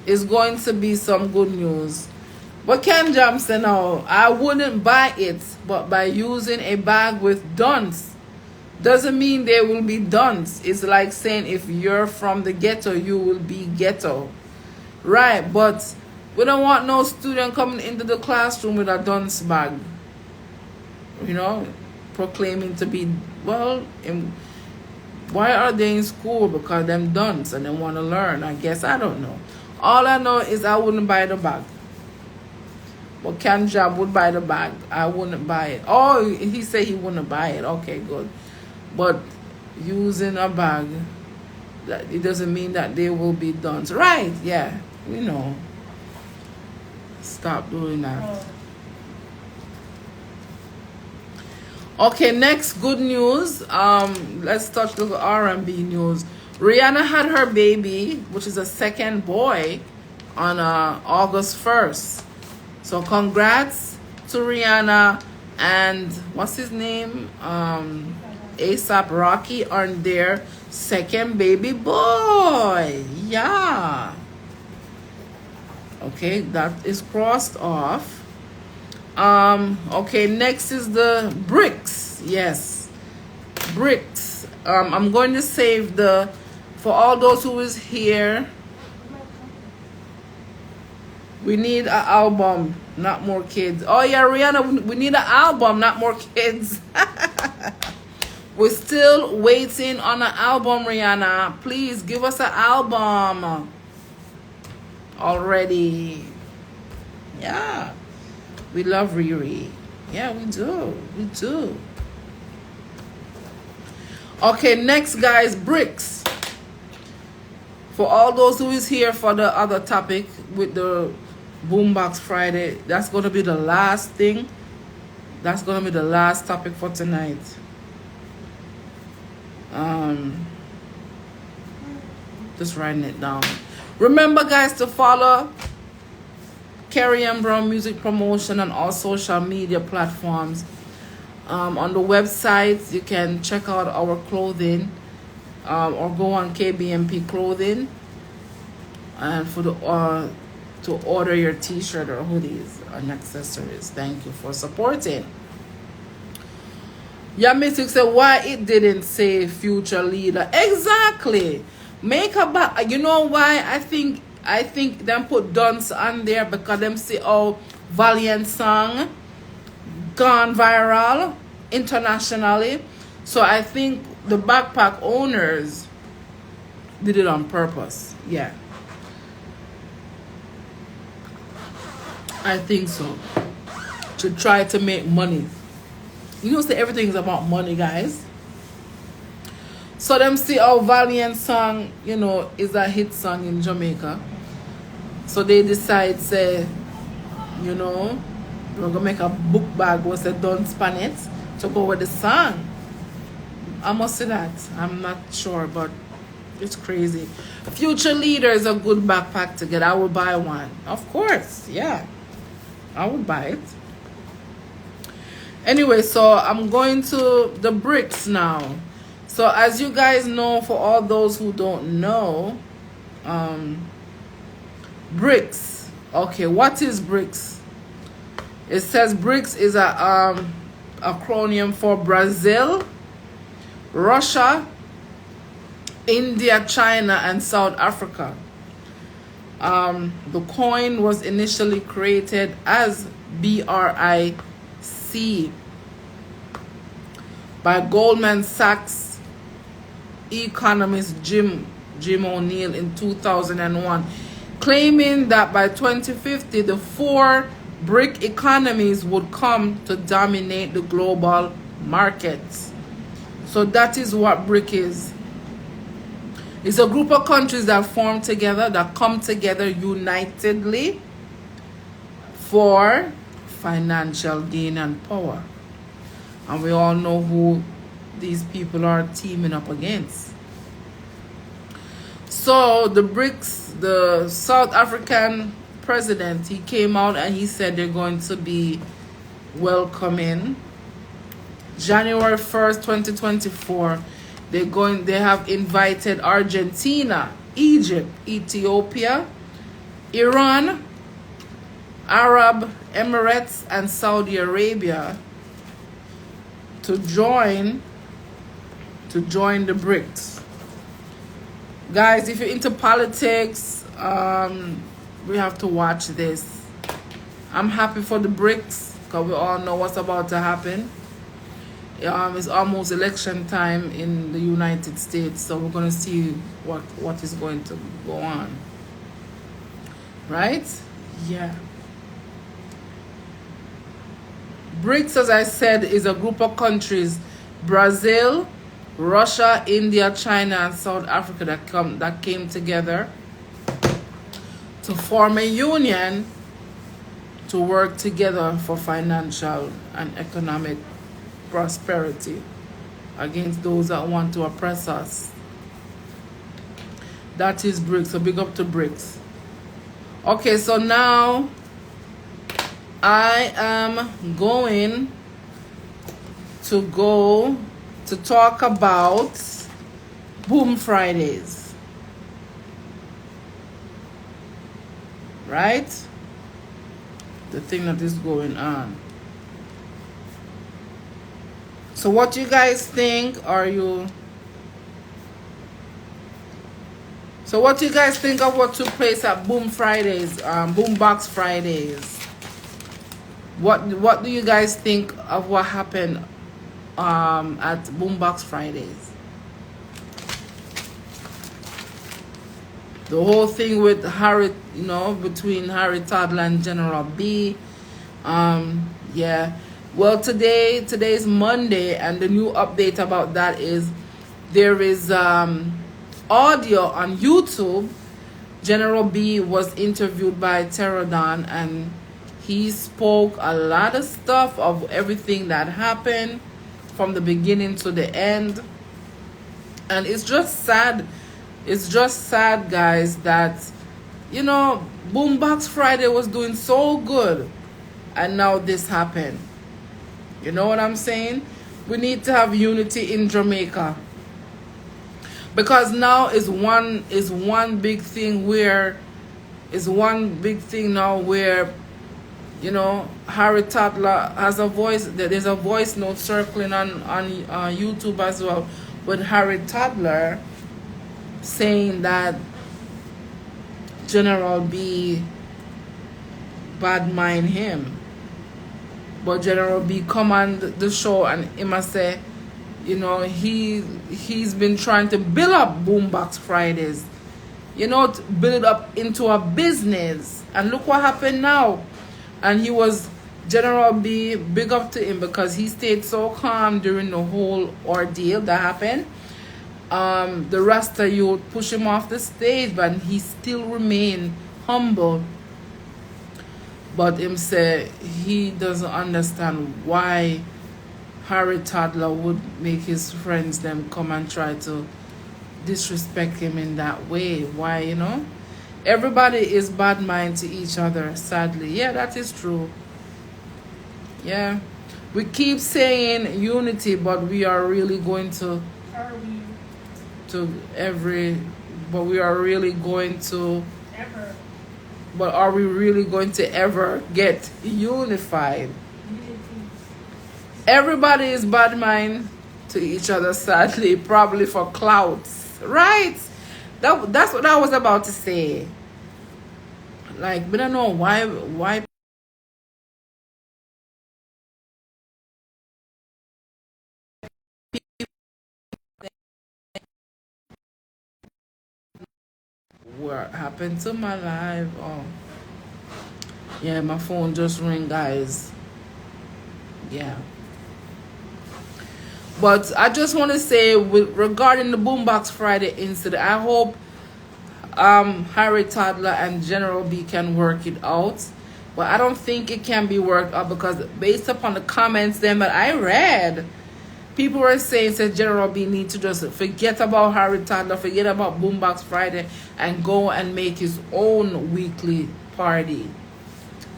is going to be some good news. But Ken Jam said no, I wouldn't buy it, but by using a bag with dunce doesn't mean they will be dunce. It's like saying if you're from the ghetto, you will be ghetto. Right, but we don't want no student coming into the classroom with a dunce bag. You know, proclaiming to be, well, why are they in school? Because them dunce and they want to learn. I guess, I don't know. All I know is I wouldn't buy the bag. But Ken Job would buy the bag. I wouldn't buy it. Oh, he said he wouldn't buy it. Okay, good. But using a bag, it doesn't mean that they will be dunce. Right, yeah, we know. Stop doing that. Okay, next good news. Let's touch the R&B news. Rihanna had her baby, which is a second boy, on August 1st. So congrats to Rihanna and what's his name? A$AP Rocky on their second baby boy. Yeah. Okay, that is crossed off. Okay, next is the Brics. Yes, Brics. I'm going to save for all those who is here. We need an album, not more kids. Oh yeah, Rihanna, we need an album, not more kids. We're still waiting on an album, Rihanna. Please give us an album already. Yeah. We love Riri. Yeah, we do. We do. Okay, next, guys, Brics. For all those who is here for the other topic with the Boombox Friday, that's going to be the last thing. That's going to be the last topic for tonight. Just writing it down. Remember, guys, to follow Kerryannbrown Music Promotion on all social media platforms. On the website, you can check out our clothing, or go on KBMP Clothing, and for the to order your t-shirt or hoodies and accessories. Thank you for supporting. Yeah, Mystic said why it didn't say future leader. Exactly. Make a back. You know why? I think them put Dunce on there because them see how Valiant song gone viral internationally. So I think the backpack owners did it on purpose. Yeah. I think so. To try to make money. You know, say everything's about money, guys. So them see how Valiant song, you know, is a hit song in Jamaica. So they decide, say, you know, we're gonna make a book bag with a Dunce pan it to go with the song. I must say that. I'm not sure, but it's crazy. Future Leader is a good backpack to get. I will buy one. Of course, yeah. I would buy it. Anyway, so I'm going to the Brics now. So as you guys know, for all those who don't know, Brics. Okay, what is Brics? It says Brics is a acronym for Brazil, Russia, India, China, and South Africa. The coin was initially created as BRIC by Goldman Sachs economist Jim O'Neill in 2001, claiming that by 2050 the 4 BRIC economies would come to dominate the global markets. So that is what BRIC is. It's a group of countries that form together, that come together unitedly for financial gain and power. And we all know who these people are teaming up against. So the Brics, the South African president, he came out and he said they're going to be welcoming January 1st, 2024. They have invited Argentina, Egypt, Ethiopia, Iran, Arab Emirates, and Saudi Arabia to join the Brics. Guys, if you're into politics, we have to watch this. I'm happy for the Brics because we all know what's about to happen. It's almost election time in the United States, so we're going to see what is going to go on. Right? Yeah. Brics, as I said, is a group of countries: Brazil, Russia, India, China, and South Africa that came together to form a union to work together for financial and economic prosperity against those that want to oppress us. That is Brics. So big up to Brics. Okay, so now I am going to talk about Boom Fridays. Right? The thing that is going on. So what you guys think? So what you guys think of what took place at Boom Fridays, Boombox Fridays? What do you guys think of what happened at Boombox Fridays? The whole thing with Harry, between Harry Toddler and General B. Yeah. Well, today's Monday, and the new update about that is there is audio on YouTube. General B was interviewed by Pterodon, and he spoke a lot of stuff of everything that happened from the beginning to the end. And it's just sad. It's just sad, guys, that You know, Boombox Friday was doing so good, and now this happened. You know what I'm saying? We need to have unity in Jamaica, because now is one big thing where you know, Harry Toddler has a voice. There's a voice note circling on YouTube as well, with Harry Toddler saying that General B bad mind him. But General B come on the show and him a say, you know, he's been trying to build up Boombox Fridays, you know, to build it up into a business. And look what happened now. And he was, General B, big up to him, because he stayed so calm during the whole ordeal that happened. The Rasta youth push him off the stage, but he still remained humble. But him say he doesn't understand why Harry Toddler would make his friends them come and try to disrespect him in that way. Why, you know? Everybody is bad mind to each other, sadly. Yeah, that is true. Yeah. We keep saying unity, but we are really going to Are we but we are really going to ever but are we really going to ever get unified? unity? Everybody is bad mind to each other, sadly, probably for clouds, right? That's what I was about to say. Like, but I don't know why what happened to my life. Oh yeah, my phone just rang, guys. Yeah. But I just want to say, regarding the Boombox Friday incident, I hope Harry Toddler and General B can work it out. But I don't think it can be worked out, because based upon the comments then that I read, people were saying that General B need to just forget about Harry Toddler, forget about Boombox Friday, and go and make his own weekly party.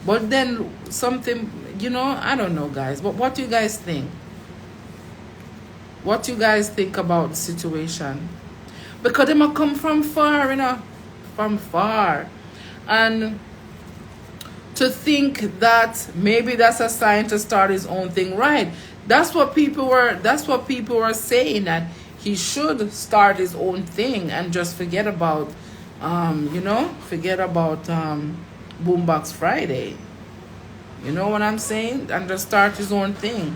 But then something, you know, I don't know, guys. But what do you guys think? What you guys think about the situation? Because they might come from far, you know, from far. And to think that maybe that's a sign to start his own thing, right? That's what people were saying, that he should start his own thing and just forget about Boombox Friday. You know what I'm saying? And just start his own thing.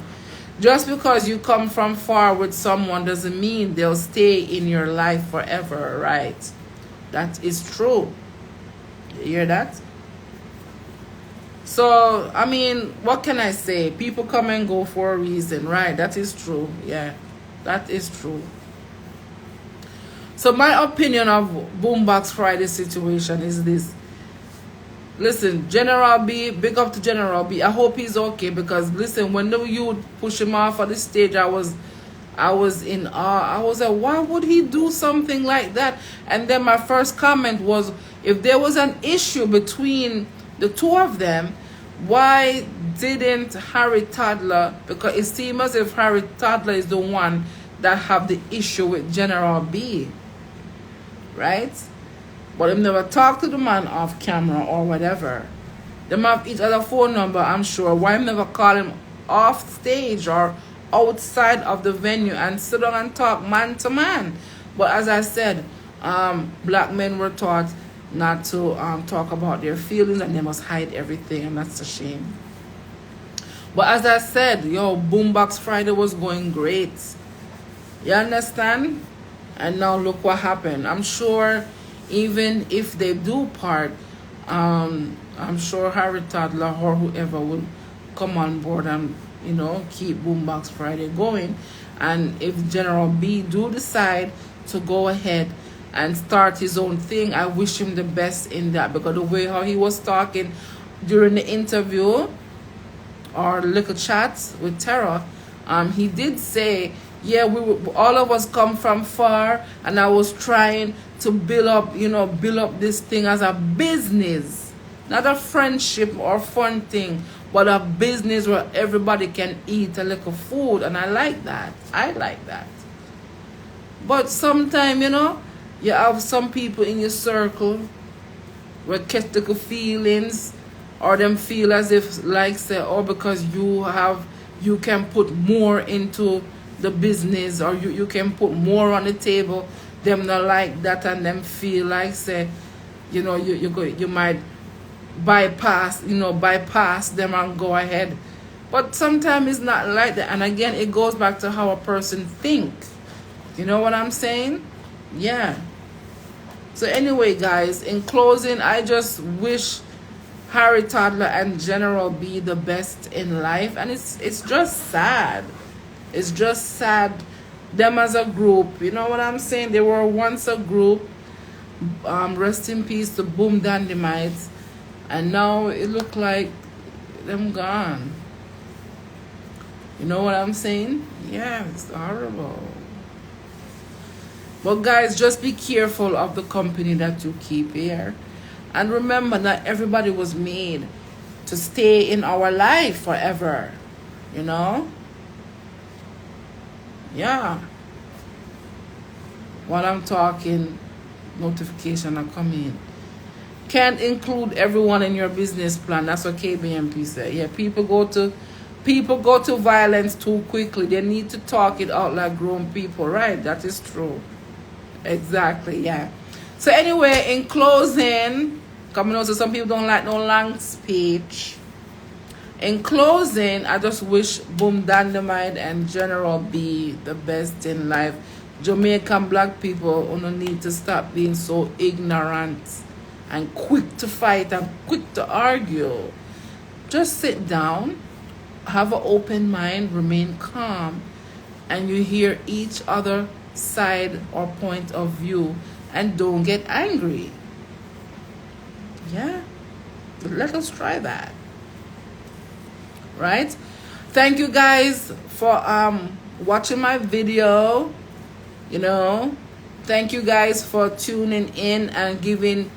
Just because you come from far with someone doesn't mean they'll stay in your life forever, right? That is true. You hear that? So, I mean, what can I say? People come and go for a reason, right? That is true. Yeah, that is true. So my opinion of Boombox Friday situation is this. Listen, General B, big up to General B. I hope he's okay, because listen, when the youth push him off of the stage, I was in awe. I was like, why would he do something like that? And then my first comment was, if there was an issue between the two of them, why didn't Harry Toddler, because it seems as if Harry Toddler is the one that have the issue with General B, right? But them never talk to the man off camera or whatever. Them have each other phone number, I'm sure. Why them never call him off stage or outside of the venue and sit down and talk man to man? But as I said, black men were taught not to talk about their feelings, and they must hide everything, and that's a shame. But as I said, Boombox Friday was going great. You understand? And now look what happened. I'm sure even if they do part, I'm sure Harry Toddler or whoever will come on board and, keep Boombox Friday going. And if General B do decide to go ahead and start his own thing, I wish him the best in that, because the way how he was talking during the interview or little chats with Tara, he did say Yeah, all of us come from far, and I was trying to build up, build up this thing as a business, not a friendship or fun thing, but a business where everybody can eat a little food, and I like that. I like that. But sometimes, you have some people in your circle where catch little feelings, or them feel as if, like say, oh, because you can put more into the business, or you can put more on the table, them not like that, and them feel like say, you might bypass them and go ahead. But sometimes it's not like that, and again it goes back to how a person thinks. You know what I'm saying? Yeah. So anyway, guys, in closing, I just wish Harry Toddler and General B the best in life, and it's just sad. It's just sad. Them as a group, you know what I'm saying? They were once a group. Rest in peace to Boom Dynamite, and now it look like them gone. You know what I'm saying? Yeah, it's horrible. But guys, just be careful of the company that you keep here. And remember, not everybody was made to stay in our life forever. Yeah. While I'm talking, notification are coming. Can't include everyone in your business plan. That's what KBMP said. Yeah, people go to violence too quickly. They need to talk it out like grown people, right? That is true. Exactly, yeah. So anyway, in closing, coming out, so some people don't like no long speech. In closing, I just wish Boom Dynamite and General B the best in life. Jamaican black people don't need to stop being so ignorant and quick to fight and quick to argue. Just sit down, have an open mind, remain calm, and you hear each other side or point of view, and don't get angry. Yeah, let us try that. Right? Thank you guys for watching my video. Thank you guys for tuning in and giving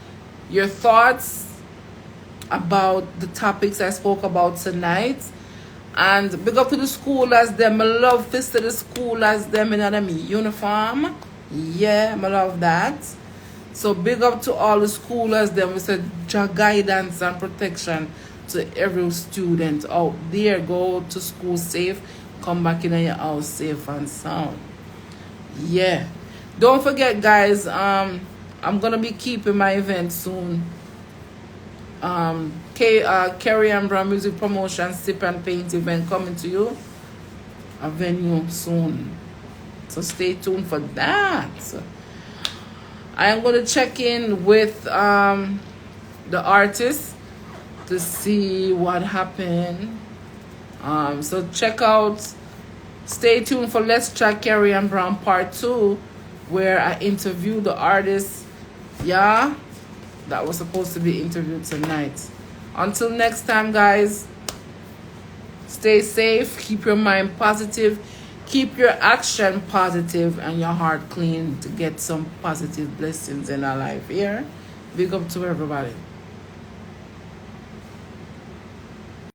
your thoughts about the topics I spoke about tonight. And big up to the schoolers, them. I love this to the schoolers, them in a uniform. Yeah, I love that. So big up to all the schoolers, them. We said guidance and protection to every student out there. Go to school safe, come back in your house safe and sound. Yeah. Don't forget, guys, I'm gonna be keeping my event soon. Kerryannbrown Music Promotion Sip and Paint event coming to you, a venue soon, so stay tuned for that. I am going to check in with the artist to see what happened. So stay tuned for Let's Chat Kerryannbrown Part 2, where I interview the artist. Yeah, that was supposed to be interviewed tonight. Until next time, guys, stay safe, keep your mind positive, keep your action positive, and your heart clean to get some positive blessings in our life. Here, big up to everybody.